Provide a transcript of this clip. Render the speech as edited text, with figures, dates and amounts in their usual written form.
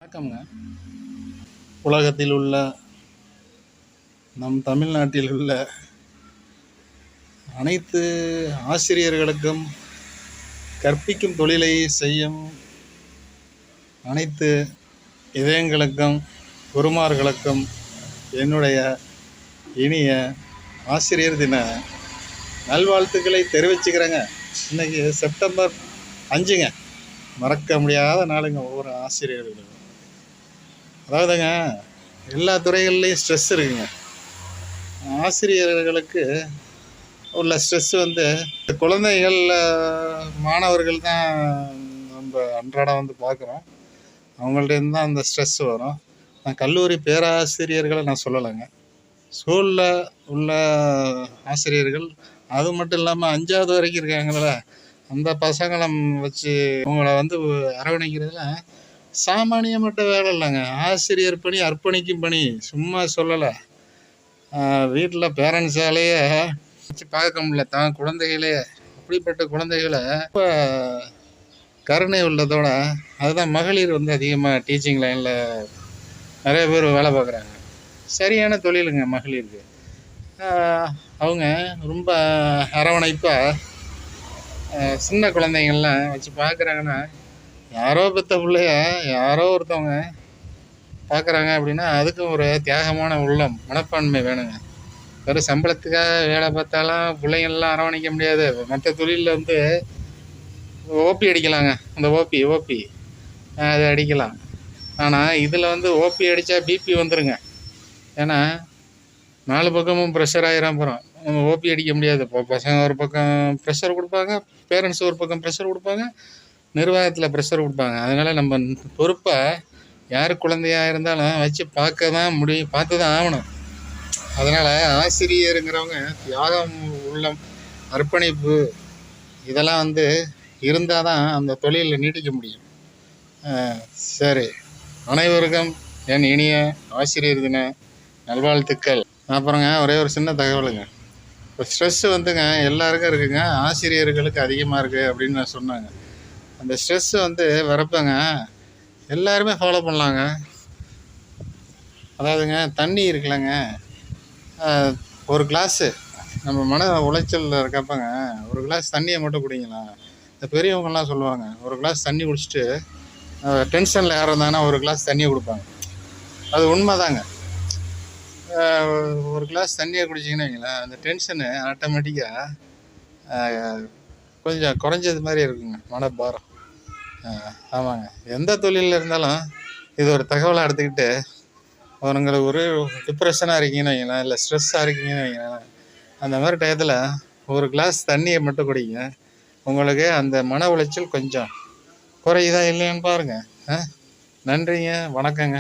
வணக்கம்ங்க. உலகத்தில் உள்ள நம் தமிழ்நாட்டில் உள்ள அனைத்து ஆசிரியர்களுக்கும், கற்பிக்கும் தொழிலை செய்யும் அனைத்து இதயங்களுக்கும், குருமார்களுக்கும் என்னுடைய இனிய ஆசிரியர் தின நல்வாழ்த்துக்களை தெரிவிச்சுக்கிறேங்க. இன்றைக்கி செப்டம்பர் 5ங்க. மறக்க முடியாத நாளுங்க ஒவ்வொரு ஆசிரியர்களுக்கும். அதாவதுங்க, எல்லா துறைகள்லேயும் ஸ்ட்ரெஸ் இருக்குங்க. ஆசிரியர்களுக்கு உள்ள ஸ்ட்ரெஸ் குழந்தைகள், மாணவர்கள் தான் நம்ம அன்றாடம் பார்க்குறோம். அவங்கள்ட்டேருந்து தான் அந்த ஸ்ட்ரெஸ் வரும். நான் கல்லூரி பேராசிரியர்களை நான் சொல்லலைங்க. ஸ்கூலில் உள்ள ஆசிரியர்கள், அது மட்டும் இல்லாமல் 5வது வரைக்கும் இருக்காங்கள, அந்த பசங்களை வச்சு அவங்கள அரவணைக்கிறதுல சாமானியமற்ற வேலை இல்லைங்க. ஆசிரியர் பணி அர்ப்பணிக்கும் பணி, சும்மா சொல்லலை. வீட்டில் பேரண்ட்ஸாலேயே வச்சு பார்க்க முடியல தான் குழந்தைகளே. அப்படிப்பட்ட குழந்தைகளை இப்போ கருணை உள்ளதோட, அதுதான் மகளிர் அதிகமாக டீச்சிங் லைனில் நிறைய பேர் வேலை பார்க்குறாங்க. சரியான தொழிலுங்க மகளிருக்கு. அவங்க ரொம்ப அரவணைப்பாக சின்ன குழந்தைங்கள்லாம் வச்சு பார்க்குறாங்கன்னா, யாரோ பெற்ற பிள்ளைய யாரோ ஒருத்தவங்க பார்க்குறாங்க அப்படின்னா, அதுக்கும் ஒரு தியாகமான உள்ளம், மனப்பான்மை வேணுங்க. வெறும் சம்பளத்துக்காக வேலை பார்த்தாலும் பிள்ளைங்கள்லாம் அரவணைக்க முடியாது. மற்ற தொழிலில் ஓபி அடிக்கலாங்க. அந்த ஓபி அது அடிக்கலாம். ஆனால் இதில் ஓபி அடித்தா பிபி வந்துடுங்க. ஏன்னா 4 பக்கமும் ப்ரெஷர் ஆகிரும். அப்புறம் ஓபி அடிக்க முடியாது. இப்போ பசங்க ஒரு பக்கம் ப்ரெஷர் கொடுப்பாங்க, பேரண்ட்ஸ் ஒரு பக்கம் ப்ரெஷர் கொடுப்பாங்க, நிர்வாகத்தில் ப்ரெஷர் கொடுப்பாங்க. அதனால் நம்ம பொறுப்பாக யார் குழந்தையாக இருந்தாலும் வச்சு பார்க்க தான் முடியும், பார்த்து தான் ஆகணும். அதனால் ஆசிரியருங்கிறவங்க தியாகம், உள்ளம், அர்ப்பணிப்பு இதெல்லாம் இருந்தால் தான் அந்த தொழிலில் நீட்டிக்க முடியும். சரி, அனைவருக்கும் என் இனிய ஆசிரியர் தின நல்வாழ்த்துக்கள். அப்புறங்க ஒரே ஒரு சின்ன தகவலுங்க. இப்போ ஸ்ட்ரெஸ் எல்லாருக்கும் இருக்குங்க, ஆசிரியர்களுக்கு அதிகமாக இருக்குது அப்படின்னு நான் சொன்னாங்க. அந்த ஸ்ட்ரெஸ் வரப்பங்க எல்லாருமே ஃபாலோ பண்ணலாங்க. அதாவதுங்க, தண்ணி இருக்குல்லங்க, ஒரு கிளாஸு நம்ம மன உளைச்சலில் இருக்கப்பங்க ஒரு கிளாஸ் தண்ணியை மட்டும் குடிங்களா. இந்த பெரியவங்கள்லாம் சொல்லுவாங்க, ஒரு கிளாஸ் தண்ணி குடிச்சிட்டு டென்ஷனில் யாரும் இருந்தாங்கன்னா ஒரு கிளாஸ் தண்ணியை கொடுப்பாங்க. அது உண்மைதாங்க. ஒரு கிளாஸ் தண்ணியை குடிச்சிங்கன்னு வைங்களேன், அந்த டென்ஷனு ஆட்டோமேட்டிக்காக கொஞ்சம் குறைஞ்சது மாதிரி இருக்குங்க, மனபாரம். ஆமாங்க, எந்த தொழிலில் இருந்தாலும் இது ஒரு தகவலாக எடுத்துக்கிட்டு, உங்களுக்கு ஒரு டிப்ரெஷனாக இருக்கீங்கன்னு வைங்களேன், இல்லை ஸ்ட்ரெஸ்ஸாக இருக்கீங்கன்னு வைங்களேன், அந்த மாதிரி டயத்தில் ஒரு கிளாஸ் தண்ணியை மட்டும் குடிங்க. உங்களுக்கு அந்த மன உளைச்சல் கொஞ்சம் குறையுதா இல்லையான்னு பாருங்கள். நன்றிங்க, வணக்கங்க.